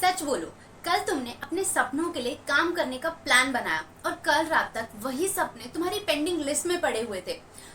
सच बोलो, कल तुमने अपने सपनों के लिए काम करने का प्लान बनाया और कल रात तक वही सपने तुम्हारी पेंडिंग लिस्ट में पड़े हुए थे।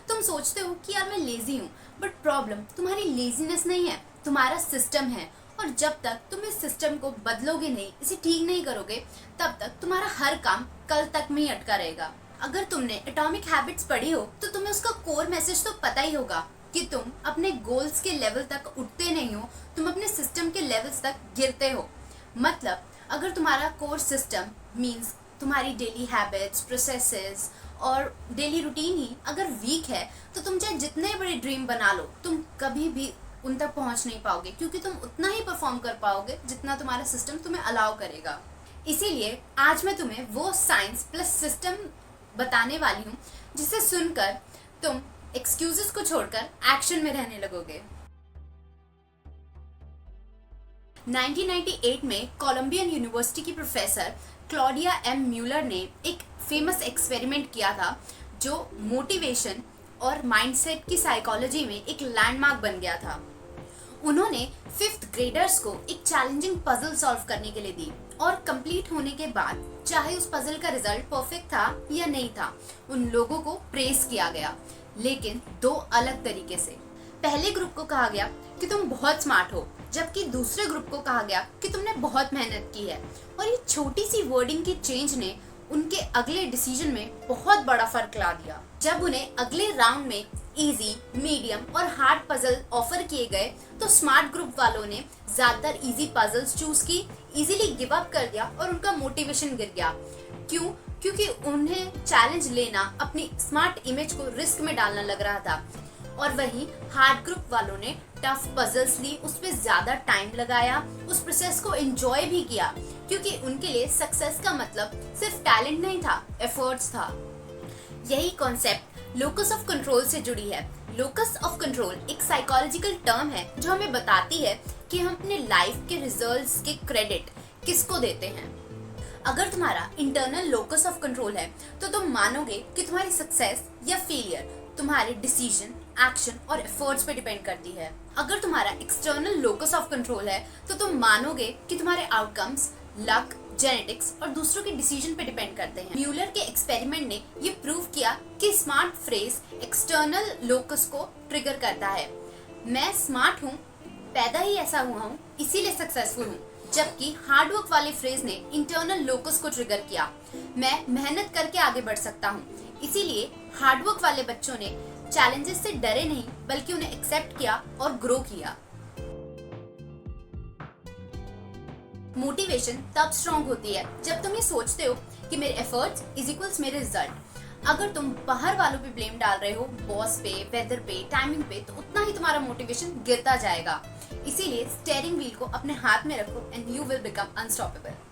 तुम सोचते हो कि यार मैं लेजी हूँ, बट प्रॉब्लम तुम्हारी लेजीनेस नहीं है, तुम्हारा सिस्टम है। और जब तक तुम इस सिस्टम को बदलोगे नहीं, इसे ठीक नहीं करोगे, तब तक तुम्हारा हर काम कल तक में ही अटका रहेगा। अगर तुमने एटॉमिक हैबिट्स पढ़ी हो तो तुम्हें उसका कोर मैसेज तो पता ही होगा कि तुम अपने गोल्स के लेवल तक उठते नहीं हो, तुम अपने सिस्टम के लेवल्स तक गिरते हो। मतलब अगर तुम्हारा कोर सिस्टम मींस तुम्हारी डेली हैबिट्स, प्रोसेसेस और डेली रूटीन ही अगर वीक है, तो तुम चाहे जितने बड़े ड्रीम बना लो, तुम कभी भी उन तक पहुंच नहीं पाओगे, क्योंकि तुम उतना ही परफॉर्म कर पाओगे जितना तुम्हारा सिस्टम तुम्हें अलाउ करेगा। इसीलिए आज मैं तुम्हें वो साइंस प्लस सिस्टम बताने वाली हूँ जिसे सुनकर तुम एक्सक्यूजेस को छोड़कर एक्शन में रहने लगोगे। 1998 में कोलंबियन यूनिवर्सिटी की प्रोफेसर क्लॉडिया एम म्यूलर ने एक फेमस एक्सपेरिमेंट किया था जो मोटिवेशन और माइंडसेट की साइकोलॉजी में एक लैंडमार्क बन गया था। उन्होंने 5th ग्रेडर्स को एक चैलेंजिंग पजल सॉल्व करने के लिए दी और कंप्लीट होने के बाद चाहे उस पजल का रिजल्ट परफेक्ट था या नहीं था, उन लोगों को प्रेज किया गया, लेकिन 2 अलग तरीके से। पहले ग्रुप को कहा गया कि तुम बहुत स्मार्ट हो, जबकि दूसरे ग्रुप को कहा गया कि तुमने बहुत मेहनत की है। और ये छोटी सी वर्डिंग की चेंज ने उनके अगले डिसीजन में बहुत बड़ा फर्क ला दिया। जब उन्हें अगले राउंड में इजी, मीडियम और हार्ड पजल ऑफर किए गए, तो स्मार्ट ग्रुप वालों ने ज्यादातर इजी पजल्स चूज की, इजीली गिव अप कर दिया और उनका मोटिवेशन गिर गया। क्यों? क्योंकि उन्हें चैलेंज लेना अपनी स्मार्ट इमेज को रिस्क में डालना लग रहा था। और वहीं हार्ड ग्रुप वालों ने टफ पजल्स ली, उस पर ज्यादा टाइम लगाया, उस प्रोसेस को एंजॉय भी किया, क्योंकि उनके लिए सक्सेस का मतलब सिर्फ टैलेंट नहीं था, एफर्ट्स था। यही कॉन्सेप्ट लोकस ऑफ कंट्रोल से जुड़ी है। लोकस ऑफ कंट्रोल एक साइकोलॉजिकल टर्म है जो हमें बताती है कि हम अपने लाइफ के रिजल्ट्स के क्रेडिट किसको देते हैं। अगर तुम्हारा इंटरनल लोकस ऑफ कंट्रोल है, तो तुम मानोगे कि तुम्हारी सक्सेस या फेलियर तुम्हारे डिसीजन, एक्शन और एफर्ट्स पे डिपेंड करती है। अगर तुम्हारा एक्सटर्नल लोकस ऑफ कंट्रोल है, तो तुम मानोगे कि तुम्हारे आउटकम्स लक, जेनेटिक्स और दूसरों के डिसीजन पे डिपेंड करते हैं। म्यूलर के एक्सपेरिमेंट ने ये प्रूव किया कि स्मार्ट फ्रेज एक्सटर्नल लोकस को ट्रिगर करता है। मैं स्मार्ट हूँ, पैदा ही ऐसा हुआ हूँ, इसीलिए सक्सेसफुल हूँ। जबकि हार्डवर्क वाले फ्रेज ने इंटरनल लोकस को ट्रिगर किया। मैं मेहनत करके आगे बढ़ सकता हूँ, इसीलिए हार्डवर्क वाले बच्चों ने चैलेंजेस से डरे नहीं, बल्कि उन्हें एक्सेप्ट किया और ग्रो किया। मोटिवेशन तब स्ट्रॉन्ग होती है जब तुम ये सोचते हो कि मेरे एफर्ट्स इज इक्वल्स मेरे रिजल्ट। अगर तुम बाहर वालों पे ब्लेम डाल रहे हो, बॉस पे, वेदर पे, टाइमिंग पे, तो उतना ही तुम्हारा मोटिवेशन गिरता जाएगा। इसीलिए स्टीयरिंग व्हील को अपने हाथ में रखो and you will become unstoppable.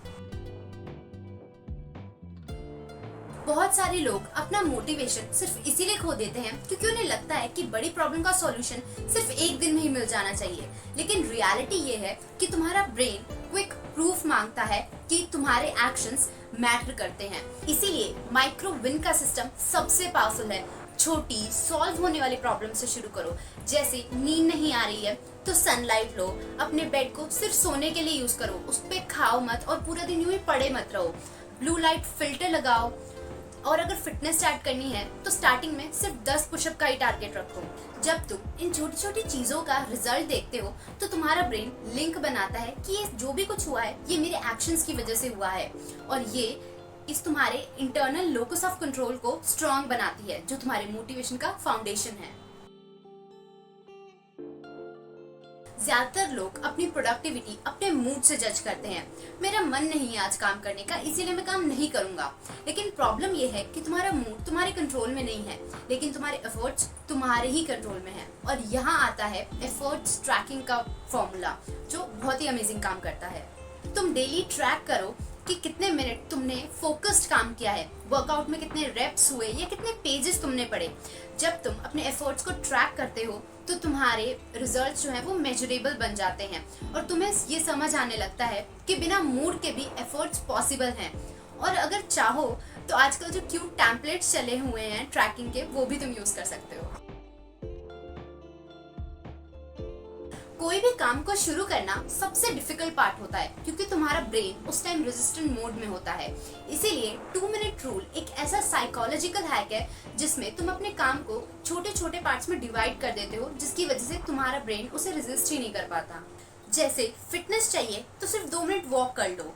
बहुत सारे लोग अपना मोटिवेशन सिर्फ इसीलिए खो देते हैं क्योंकि उन्हें लगता है कि बड़ी प्रॉब्लम का सॉल्यूशन सिर्फ एक दिन में ही मिल जाना चाहिए। लेकिन रियलिटी ये है कि तुम्हारा ब्रेन क्विक प्रूफ मांगता है कि तुम्हारे एक्शंस मैटर करते हैं। इसीलिए माइक्रो विन का सिस्टम सबसे पावरफुल है। छोटी सॉल्व होने वाली प्रॉब्लम से शुरू करो। जैसे नींद नहीं आ रही है तो सनलाइट लो, अपने बेड को सिर्फ सोने के लिए यूज करो, उस पे खाओ मत और पूरा दिन यूं ही पड़े मत रहो। ब्लू लाइट फिल्टर लगाओ। और अगर फिटनेस स्टार्ट करनी है तो स्टार्टिंग में सिर्फ 10 पुशअप का ही टारगेट रखो। जब तुम इन छोटी छोटी चीजों का रिजल्ट देखते हो, तो तुम्हारा ब्रेन लिंक बनाता है कि ये जो भी कुछ हुआ है, ये मेरे एक्शंस की वजह से हुआ है, और ये इस तुम्हारे इंटरनल लोकस ऑफ कंट्रोल को स्ट्रॉन्ग बनाती है, जो तुम्हारे मोटिवेशन का फाउंडेशन है। ज्यादातर लोग अपनी प्रोडक्टिविटी अपने मूड से जज करते हैं। मेरा मन नहीं है आज काम करने का, इसीलिए मैं काम नहीं करूंगा। लेकिन प्रॉब्लम यह है कि तुम्हारा मूड तुम्हारे कंट्रोल में नहीं है, लेकिन तुम्हारे एफर्ट्स तुम्हारे ही कंट्रोल में है। और यहाँ आता है एफर्ट्स ट्रैकिंग का फॉर्मूला, जो बहुत ही अमेजिंग काम करता है। तुम डेली ट्रैक करो कि कितने मिनट तुमने फोकस्ड काम किया है, वर्कआउट में कितने रेप्स हुए या कितने पेजेस तुमने पढ़े। जब तुम अपने एफर्ट्स को ट्रैक करते हो, तो तुम्हारे रिजल्ट्स जो हैं वो मेजरेबल बन जाते हैं और तुम्हें ये समझ आने लगता है कि बिना मूड के भी एफर्ट्स पॉसिबल हैं। और अगर चाहो तो आजकल जो क्यूट टेम्पलेट्स चले हुए हैं ट्रैकिंग के, वो भी तुम यूज कर सकते हो। कोई भी काम को शुरू करना सबसे डिफिकल्ट पार्ट होता है क्योंकि तुम्हारा ब्रेन उस टाइम रेजिस्टेंट मोड में होता है। इसीलिए 2 मिनट रूल एक ऐसा साइकोलॉजिकल हैक है जिसमें तुम अपने काम को छोटे छोटे पार्ट्स में डिवाइड कर देते हो, जिसकी वजह से तुम्हारा ब्रेन उसे रेजिस्ट ही नहीं कर पाता। जैसे फिटनेस चाहिए तो सिर्फ 2 मिनट वॉक कर लो,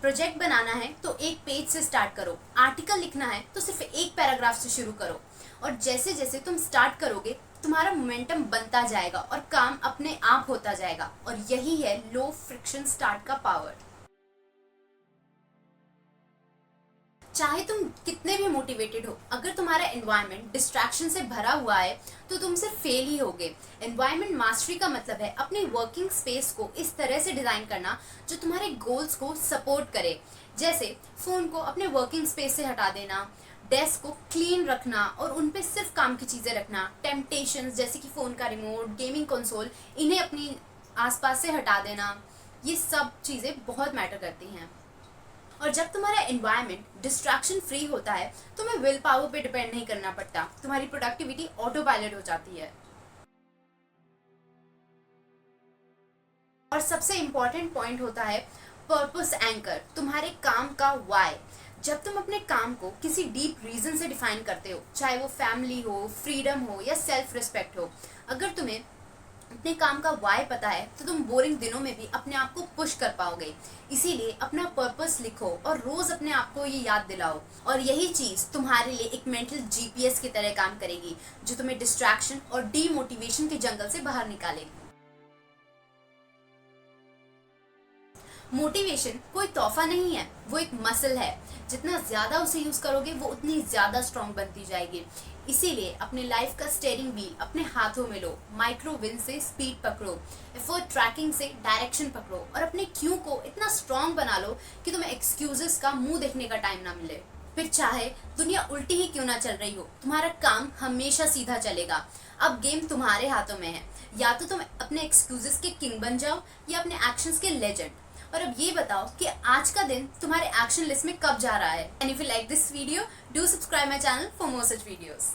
प्रोजेक्ट बनाना है तो एक पेज से स्टार्ट करो, आर्टिकल लिखना है तो सिर्फ एक पैराग्राफ से शुरू करो। और जैसे जैसे तुम स्टार्ट करोगे तुम्हारा मोमेंटम बनता जाएगा और काम अपने आप होता जाएगा। और यही है लो फ्रिक्शन स्टार्ट का पावर। चाहे तुम कितने भी मोटिवेटेड हो, अगर तुम्हारा एनवायरनमेंट डिस्ट्रैक्शन से भरा हुआ है तो तुम सिर्फ फेल ही होगे। एनवायरनमेंट मास्टरी का मतलब है अपनी वर्किंग स्पेस को इस तरह से डिजाइन करना जो तुम्हारे गोल्स को सपोर्ट करे। जैसे फोन को अपने वर्किंग स्पेस से हटा देना, डेस्क को क्लीन रखना और उन पे सिर्फ काम की चीजें रखना, टेम्पटेशंस जैसे कि फोन का रिमोट, गेमिंग कंसोल, इन्हें अपनी आसपास से हटा देना। ये सब चीजें बहुत मैटर करती हैं। और जब तुम्हारा एनवायरनमेंट डिस्ट्रैक्शन फ्री होता है तुम्हें विल पावर पे डिपेंड नहीं करना पड़ता, तुम्हारी प्रोडक्टिविटी ऑटो पायलट हो जाती है। और सबसे इम्पोर्टेंट पॉइंट होता है पर्पस एंकर, तुम्हारे काम का वाई। जब तुम अपने काम को किसी डीप रीजन से डिफाइन करते हो, चाहे वो फैमिली हो, फ्रीडम हो या सेल्फ रिस्पेक्ट हो, अगर तुम्हें अपने काम का वाई पता है तो तुम बोरिंग दिनों में भी अपने आप को पुश कर पाओगे। इसीलिए अपना पर्पस लिखो और रोज अपने आप को ये याद दिलाओ। और यही चीज तुम्हारे लिए एक मेंटल जीपीएस की तरह काम करेगी जो तुम्हें डिस्ट्रैक्शन और डीमोटिवेशन के जंगल से बाहर निकालेगी। मोटिवेशन कोई तोहफा नहीं है, वो एक मसल है। जितना ज्यादा उसे यूज करोगे वो उतनी ज्यादा स्ट्रांग बनती जाएगी। इसीलिए अपने लाइफ का स्टीयरिंग व्हील अपने हाथों में लो, माइक्रो विन से स्पीड पकड़ो, एफर्ट ट्रैकिंग से डायरेक्शन पकड़ो और अपने क्यों को इतना स्ट्रांग बना लो कि तुम्हें एक्सक्यूजेस का मुंह देखने का टाइम ना मिले। फिर चाहे दुनिया उल्टी ही क्यों ना चल रही हो, तुम्हारा काम हमेशा सीधा चलेगा। अब गेम तुम्हारे हाथों में है, या तो तुम अपने एक्सक्यूजेस के किंग बन जाओ या अपने एक्शंस के लेजेंड। और अब ये बताओ कि आज का दिन तुम्हारे एक्शन लिस्ट में कब जा रहा है। And if you like this video, do subscribe my channel for more such videos.